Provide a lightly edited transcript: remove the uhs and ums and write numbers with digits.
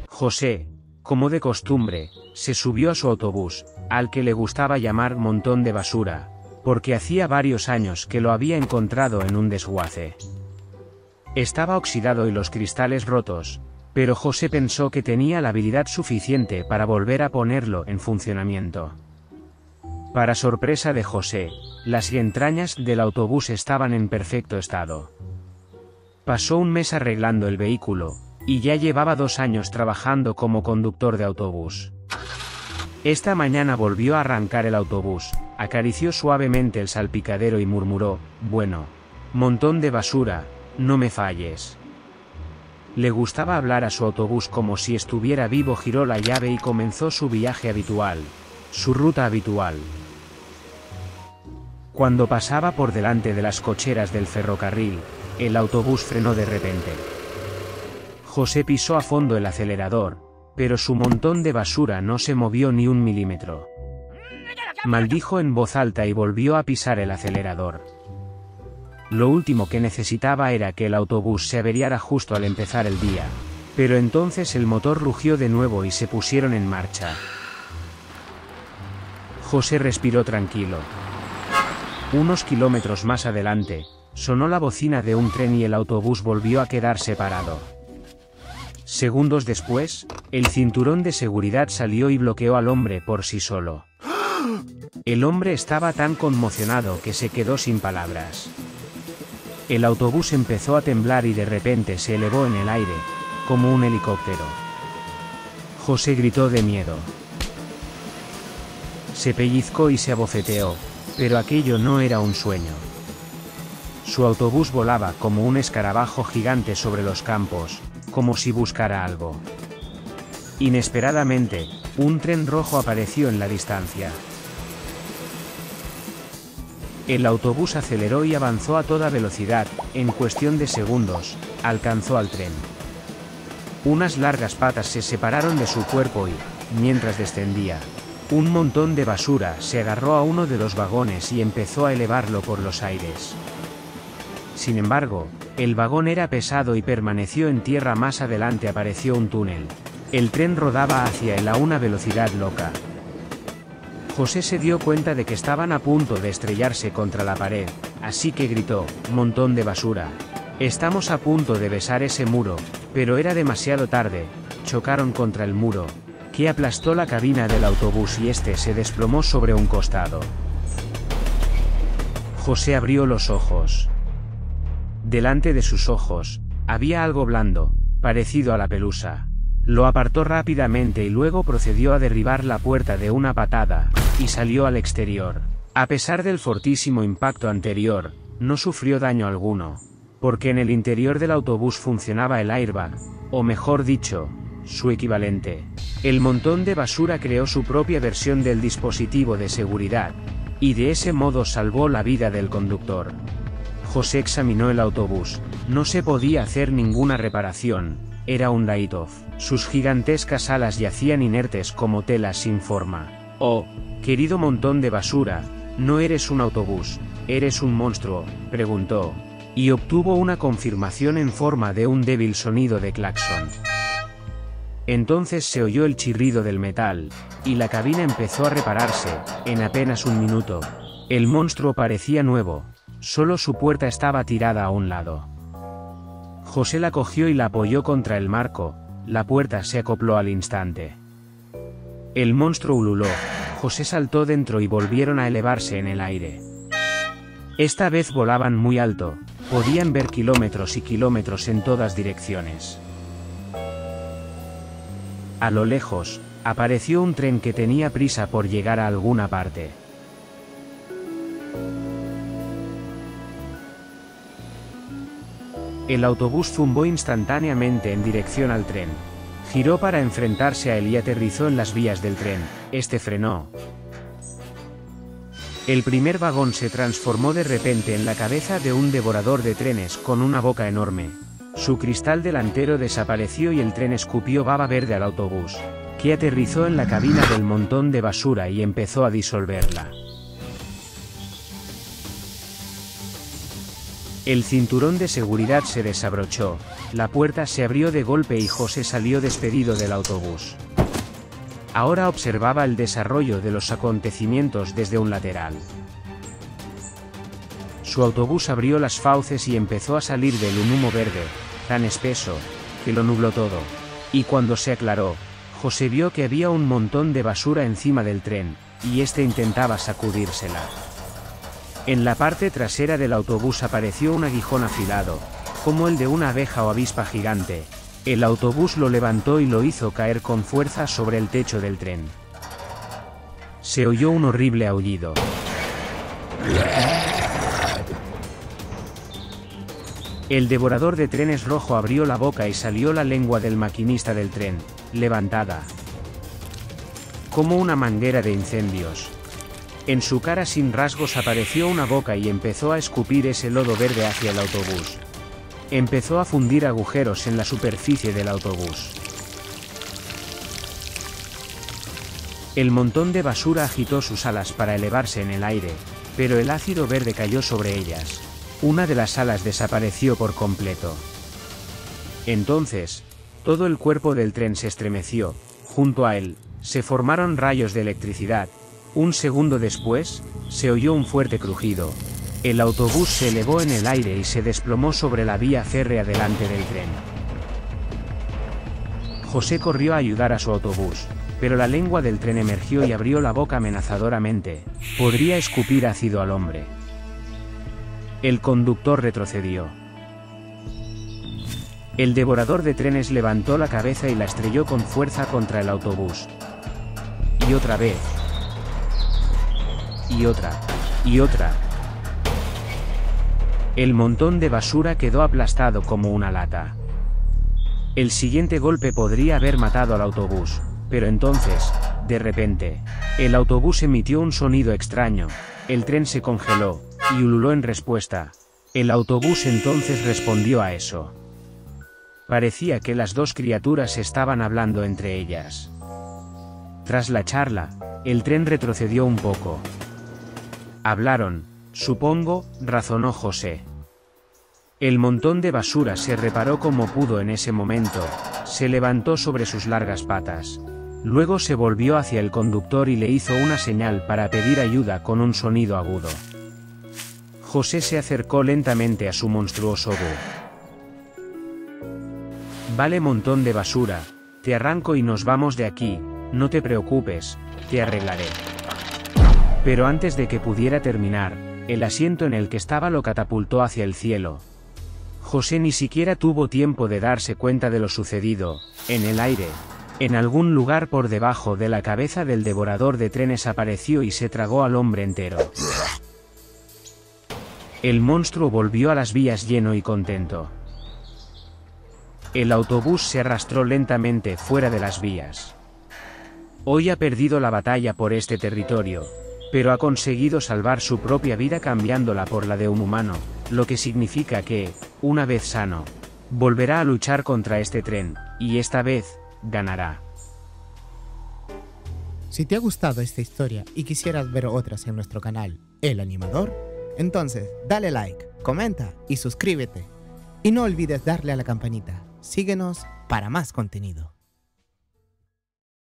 José, como de costumbre, se subió a su autobús, al que le gustaba llamar montón de basura, porque hacía varios años que lo había encontrado en un desguace. Estaba oxidado y los cristales rotos, pero José pensó que tenía la habilidad suficiente para volver a ponerlo en funcionamiento. Para sorpresa de José, las entrañas del autobús estaban en perfecto estado. Pasó un mes arreglando el vehículo, y ya llevaba 2 años trabajando como conductor de autobús. Esta mañana volvió a arrancar el autobús, acarició suavemente el salpicadero y murmuró: «Bueno, montón de basura, no me falles». Le gustaba hablar a su autobús como si estuviera vivo. Giró la llave y comenzó su viaje habitual, su ruta habitual. Cuando pasaba por delante de las cocheras del ferrocarril, el autobús frenó de repente. José pisó a fondo el acelerador, pero su montón de basura no se movió ni un milímetro. Maldijo en voz alta y volvió a pisar el acelerador. Lo último que necesitaba era que el autobús se averiara justo al empezar el día, pero entonces el motor rugió de nuevo y se pusieron en marcha. José respiró tranquilo. Unos kilómetros más adelante, sonó la bocina de un tren y el autobús volvió a quedarse parado. Segundos después, el cinturón de seguridad salió y bloqueó al hombre por sí solo. El hombre estaba tan conmocionado que se quedó sin palabras. El autobús empezó a temblar y de repente se elevó en el aire, como un helicóptero. José gritó de miedo. Se pellizcó y se abofeteó, pero aquello no era un sueño. Su autobús volaba como un escarabajo gigante sobre los campos, como si buscara algo. Inesperadamente, un tren rojo apareció en la distancia. El autobús aceleró y avanzó a toda velocidad. En cuestión de segundos, alcanzó al tren. Unas largas patas se separaron de su cuerpo y, mientras descendía, un montón de basura se agarró a uno de los vagones y empezó a elevarlo por los aires. Sin embargo, el vagón era pesado y permaneció en tierra. Más adelante apareció un túnel. El tren rodaba hacia él a una velocidad loca. José se dio cuenta de que estaban a punto de estrellarse contra la pared, así que gritó: «Montón de basura. Estamos a punto de besar ese muro», pero era demasiado tarde. Chocaron contra el muro, que aplastó la cabina del autobús y este se desplomó sobre un costado. José abrió los ojos. Delante de sus ojos, había algo blando, parecido a la pelusa. Lo apartó rápidamente y luego procedió a derribar la puerta de una patada, y salió al exterior. A pesar del fortísimo impacto anterior, no sufrió daño alguno, porque en el interior del autobús funcionaba el airbag, o mejor dicho, su equivalente. El montón de basura creó su propia versión del dispositivo de seguridad, y de ese modo salvó la vida del conductor. José examinó el autobús. No se podía hacer ninguna reparación, era un light-off. Sus gigantescas alas yacían inertes como telas sin forma. «Oh, querido montón de basura, no eres un autobús, eres un monstruo», preguntó, y obtuvo una confirmación en forma de un débil sonido de claxon. Entonces se oyó el chirrido del metal, y la cabina empezó a repararse. En apenas un minuto, el monstruo parecía nuevo. Solo su puerta estaba tirada a un lado. José la cogió y la apoyó contra el marco. La puerta se acopló al instante. El monstruo ululó. José saltó dentro y volvieron a elevarse en el aire. Esta vez volaban muy alto. Podían ver kilómetros y kilómetros en todas direcciones. A lo lejos, apareció un tren que tenía prisa por llegar a alguna parte. El autobús zumbó instantáneamente en dirección al tren. Giró para enfrentarse a él y aterrizó en las vías del tren. Este frenó. El primer vagón se transformó de repente en la cabeza de un devorador de trenes con una boca enorme. Su cristal delantero desapareció y el tren escupió baba verde al autobús, que aterrizó en la cabina del montón de basura y empezó a disolverla. El cinturón de seguridad se desabrochó, la puerta se abrió de golpe y José salió despedido del autobús. Ahora observaba el desarrollo de los acontecimientos desde un lateral. Su autobús abrió las fauces y empezó a salir de él un humo verde, tan espeso, que lo nubló todo. Y cuando se aclaró, José vio que había un montón de basura encima del tren, y este intentaba sacudírsela. En la parte trasera del autobús apareció un aguijón afilado, como el de una abeja o avispa gigante. El autobús lo levantó y lo hizo caer con fuerza sobre el techo del tren. Se oyó un horrible aullido. El devorador de trenes rojo abrió la boca y salió la lengua del maquinista del tren, levantada como una manguera de incendios. En su cara sin rasgos apareció una boca y empezó a escupir ese lodo verde hacia el autobús. Empezó a fundir agujeros en la superficie del autobús. El montón de basura agitó sus alas para elevarse en el aire, pero el ácido verde cayó sobre ellas. Una de las alas desapareció por completo. Entonces, todo el cuerpo del tren se estremeció. Junto a él, se formaron rayos de electricidad. Un segundo después, se oyó un fuerte crujido. El autobús se elevó en el aire y se desplomó sobre la vía férrea delante del tren. José corrió a ayudar a su autobús, pero la lengua del tren emergió y abrió la boca amenazadoramente. Podría escupir ácido al hombre. El conductor retrocedió. El devorador de trenes levantó la cabeza y la estrelló con fuerza contra el autobús. Y otra vez. Y otra. Y otra. El montón de basura quedó aplastado como una lata. El siguiente golpe podría haber matado al autobús, pero entonces, de repente, el autobús emitió un sonido extraño, el tren se congeló, y ululó en respuesta. El autobús entonces respondió a eso. Parecía que las dos criaturas estaban hablando entre ellas. Tras la charla, el tren retrocedió un poco. Hablaron, supongo, razonó José. El montón de basura se reparó como pudo en ese momento, se levantó sobre sus largas patas. Luego se volvió hacia el conductor y le hizo una señal para pedir ayuda con un sonido agudo. José se acercó lentamente a su monstruoso búho. Vale, montón de basura, te arranco y nos vamos de aquí, no te preocupes, te arreglaré. Pero antes de que pudiera terminar, el asiento en el que estaba lo catapultó hacia el cielo. José ni siquiera tuvo tiempo de darse cuenta de lo sucedido. En el aire, en algún lugar por debajo de la cabeza del devorador de trenes apareció y se tragó al hombre entero. El monstruo volvió a las vías lleno y contento. El autobús se arrastró lentamente fuera de las vías. Hoy ha perdido la batalla por este territorio, pero ha conseguido salvar su propia vida cambiándola por la de un humano, lo que significa que, una vez sano, volverá a luchar contra este tren, y esta vez, ganará. Si te ha gustado esta historia y quisieras ver otras en nuestro canal, El Animador, entonces dale like, comenta y suscríbete. Y no olvides darle a la campanita. Síguenos para más contenido.